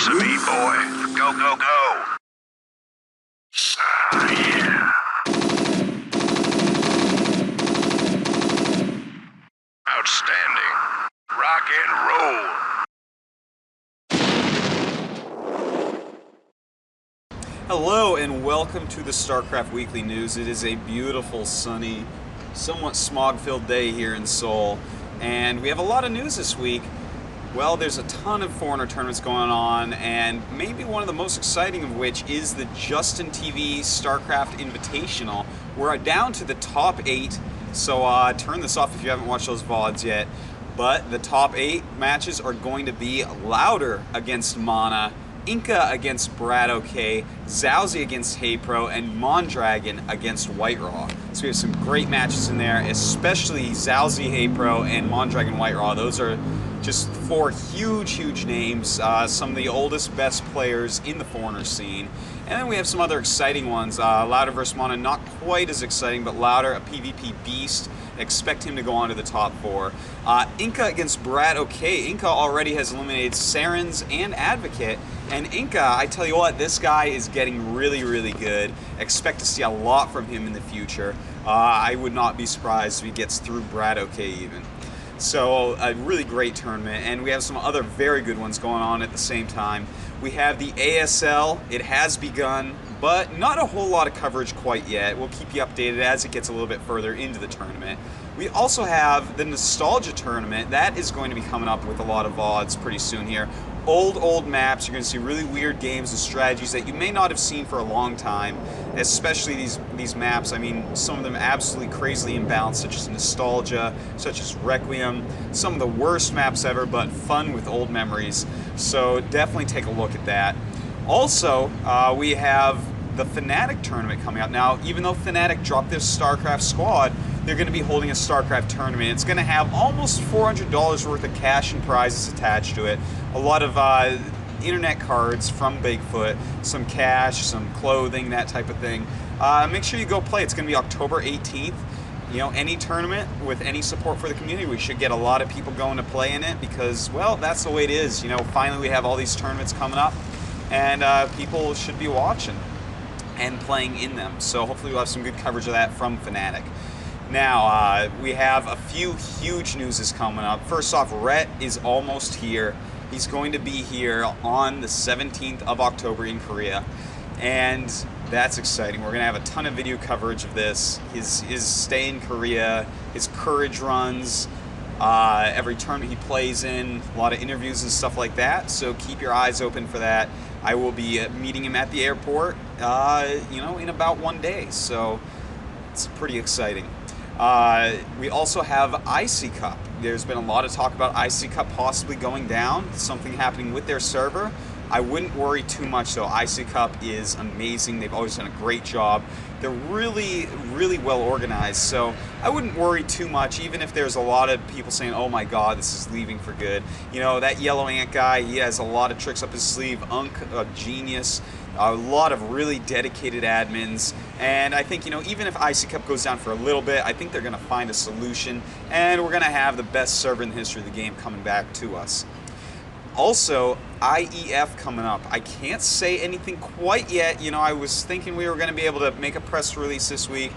piece of me, boy. Go, go, go. Yeah. Outstanding. Rock and roll. Hello and welcome to the Starcraft Weekly News. It is a beautiful, sunny, somewhat smog-filled day here in Seoul, and we have a lot of news this week. Well, there's a ton of foreigner tournaments going on, and maybe one of the most exciting of which is the Justin TV Starcraft Invitational. We're down to the top 8, so turn this off if you haven't watched those VODs yet. But the top 8 matches are going to be Louder against Mana, Inca against Brad OK, Zowsy against HeyPro, and Mondragon against Whiteraw. So we have some great matches in there, especially Zowsy, HeyPro, and Mondragon Whiteraw. Those are just 4 huge names, some of the oldest, best players in the foreigner scene. And then we have some other exciting ones. Louder vs. Mana, not quite as exciting, but Louder, a PvP beast. Expect him to go on to the top 4. Inca against Brad OK. Inca already has eliminated Sarens and Advocate. And Inca, I tell you what, this guy is getting really good. Expect to see a lot from him in the future. I would not be surprised if he gets through Brad OK even. So a really great tournament, and we have some other very good ones going on at the same time. We have the ASL. It has begun, but not a whole lot of coverage quite yet. We'll keep you updated as it gets a little bit further into the tournament. We also have the Nostalgia Tournament. That is going to be coming up with a lot of VODs pretty soon here. Old maps. You're going to see really weird games and strategies that you may not have seen for a long time, especially these maps. I mean, some of them absolutely crazily imbalanced, such as Nostalgia, such as Requiem. Some of the worst maps ever, but fun with old memories. So definitely take a look at that. Also, we have the Fnatic tournament coming up. Now, even though Fnatic dropped their StarCraft squad, they're going to be holding a StarCraft tournament. It's going to have almost $400 worth of cash and prizes attached to it. A lot of internet cards from Bigfoot, some cash, some clothing, that type of thing. Make sure you go play. It's going to be October 18th. You know, any tournament with any support for the community, we should get a lot of people going to play in it because, well, that's the way it is. You know, finally we have all these tournaments coming up, and people should be watching and playing in them. So hopefully we'll have some good coverage of that from Fnatic. Now, we have a few huge newses coming up. First off, Rhett is almost here. He's going to be here on the 17th of October in Korea, and that's exciting. We're going to have a ton of video coverage of this. His stay in Korea, his courage runs, every tournament he plays in, a lot of interviews and stuff like that, so keep your eyes open for that. I will be meeting him at the airport, you know, in about 1 day, so it's pretty exciting. We also have IC Cup. There's been a lot of talk about IC Cup possibly going down, something happening with their server. I wouldn't worry too much though. IC Cup is amazing. They've always done a great job. They're really well organized, so I wouldn't worry too much, even if there's a lot of people saying, oh my god, this is leaving for good. You know, that Yellow Ant guy, he has a lot of tricks up his sleeve. Unk, a genius. A lot of really dedicated admins, and I think, you know, even if IC Cup goes down for a little bit, I think they're going to find a solution, and we're going to have the best server in the history of the game coming back to us. Also, IEF coming up. I can't say anything quite yet. You know, I was thinking we were going to be able to make a press release this week.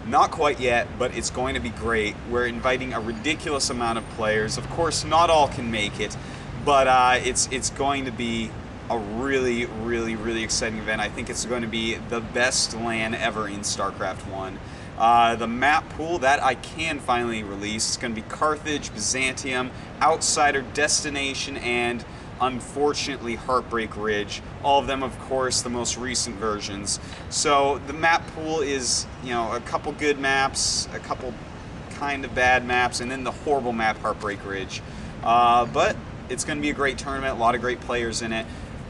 Not quite yet, but it's going to be great. We're inviting a ridiculous amount of players. Of course, not all can make it, but it's going to be a really exciting event. I think it's going to be the best LAN ever in StarCraft 1. The map pool that I can finally release is going to be Carthage, Byzantium, Outsider, Destination, and unfortunately Heartbreak Ridge. All of them, of course, the most recent versions. So the map pool is, you know, a couple good maps, a couple kind of bad maps, and then the horrible map Heartbreak Ridge. But it's going to be a great tournament, a lot of great players in it.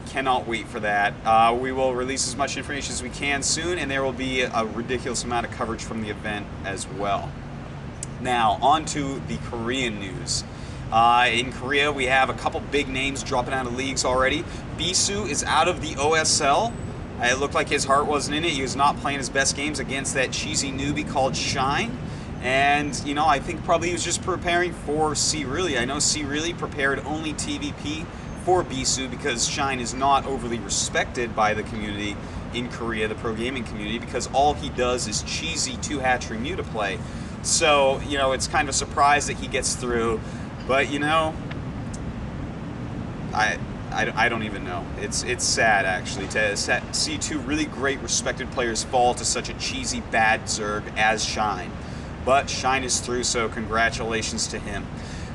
Cannot wait for that. We will release as much information as we can soon, and there will be a ridiculous amount of coverage from the event as well. Now, on to the Korean news. In Korea, we have a couple big names dropping out of leagues already. Bisu is out of the OSL. It looked like his heart wasn't in it. He was not playing his best games against that cheesy newbie called Shine. And, you know, I think probably he was just preparing for C. Really. I know C. Really prepared only TVP for Bisu, because Shine is not overly respected by the community in Korea, the pro gaming community, because all he does is cheesy 2-hatchery Muta play. So, you know, it's kind of a surprise that he gets through, but, you know, I don't even know. It's sad, actually, to see two really great respected players fall to such a cheesy bad Zerg as Shine. But Shine is through, so congratulations to him.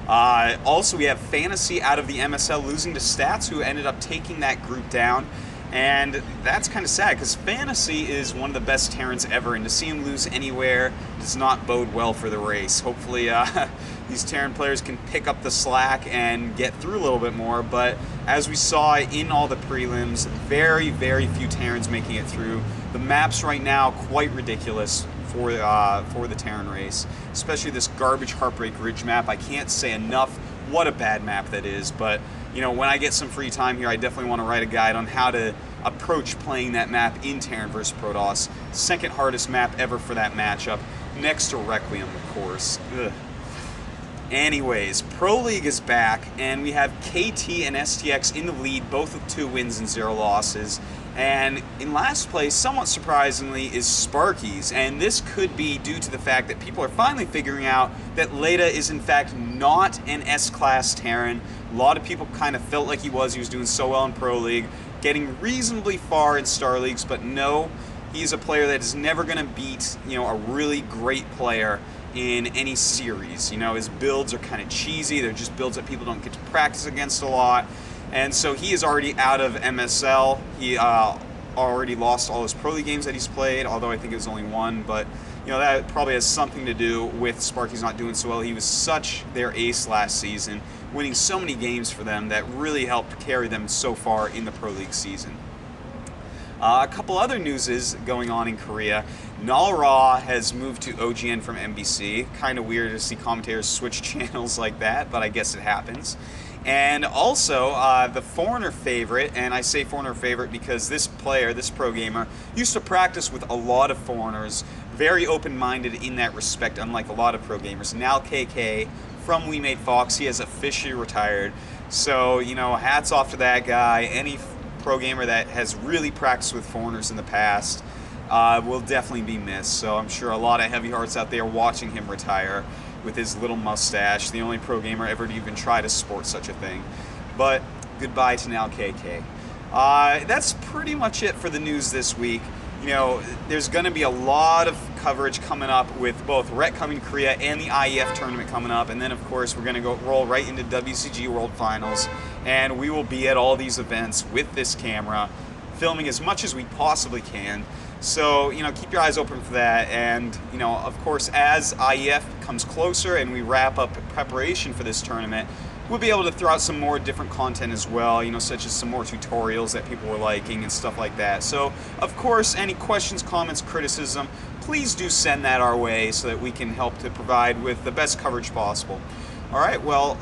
Also, we have Fantasy out of the MSL losing to Stats, who ended up taking that group down. And that's kind of sad, because Fantasy is one of the best Terrans ever, and to see him lose anywhere does not bode well for the race. Hopefully these Terran players can pick up the slack and get through a little bit more, but as we saw in all the prelims, very, very few Terrans making it through. The maps right now quite ridiculous for the Terran race, especially this garbage Heartbreak Ridge map. I can't say enough what a bad map that is, but you know, when I get some free time here, I definitely want to write a guide on how to approach playing that map in Terran vs. Protoss. Second hardest map ever for that matchup, next to Requiem, of course. Ugh. Anyways, Pro League is back, and we have KT and STX in the lead, both with 2 wins and 0 losses. And in last place, somewhat surprisingly, is Sparky's, and this could be due to the fact that people are finally figuring out that Leda is in fact not an S-class Terran. A lot of people kind of felt like he was doing so well in Pro League, getting reasonably far in Star Leagues, but no, he's a player that is never going to beat, you know, a really great player in any series. You know, his builds are kind of cheesy, they're just builds that people don't get to practice against a lot. And so he is already out of MSL. He already lost all his Pro League games that he's played, although I think it was only 1. But you know, that probably has something to do with Sparky's not doing so well. He was such their ace last season, winning so many games for them that really helped carry them so far in the Pro League season. A couple other news going on in Korea. Nalra has moved to OGN from MBC. Kind of weird to see commentators switch channels like that, but I guess it happens. And also, the Foreigner favorite, and I say Foreigner favorite because this player, this pro gamer, used to practice with a lot of foreigners, very open-minded in that respect, unlike a lot of pro gamers. Now KK from We Made Fox, he has officially retired. So, you know, hats off to that guy. Any pro gamer that has really practiced with foreigners in the past will definitely be missed. So I'm sure a lot of heavy hearts out there watching him retire with his little mustache, the only pro gamer ever to even try to sport such a thing. But goodbye to now KK. That's pretty much it for the news this week. You know, there's going to be a lot of coverage coming up with both Rec coming to Korea and the IEF tournament coming up, and then of course we're going to roll right into WCG World Finals, and we will be at all these events with this camera, filming as much as we possibly can. So, you know, keep your eyes open for that, and, you know, of course, as IEF comes closer and we wrap up preparation for this tournament, we'll be able to throw out some more different content as well, you know, such as some more tutorials that people were liking and stuff like that. So, of course, any questions, comments, criticism, please do send that our way so that we can help to provide with the best coverage possible. All right, well,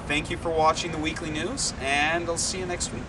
thank you for watching the weekly news, and I'll see you next week.